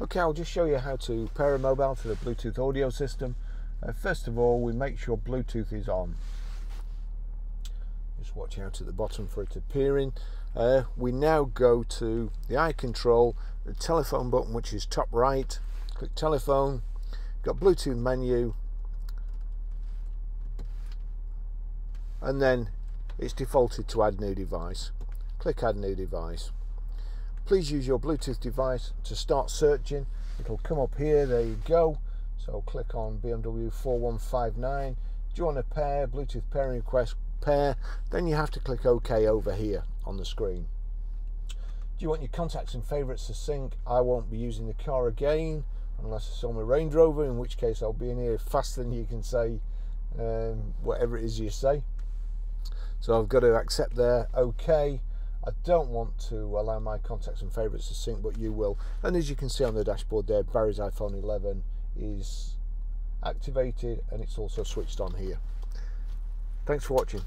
Okay, I'll just show you how to pair a mobile to the Bluetooth audio system. First of all, we make sure Bluetooth is on. Just watch out at the bottom for it appearing. We now go to the eye control, the telephone button, which is top right. Click telephone, got Bluetooth menu, and then it's defaulted to add new device. Click add new device. Please use your Bluetooth device to start searching. It'll come up here, there you go. So click on BMW 4159. Do you want to pair, Bluetooth pairing request, pair? Then you have to click OK over here on the screen. Do you want your contacts and favourites to sync? I won't be using the car again, unless it's on my Range Rover, in which case I'll be in here faster than you can say whatever it is you say. So I've got to accept there, OK. I don't want to allow my contacts and favourites to sync, but you will. And as you can see on the dashboard there, Barry's iPhone 11 is activated and it's also switched on here. Thanks for watching.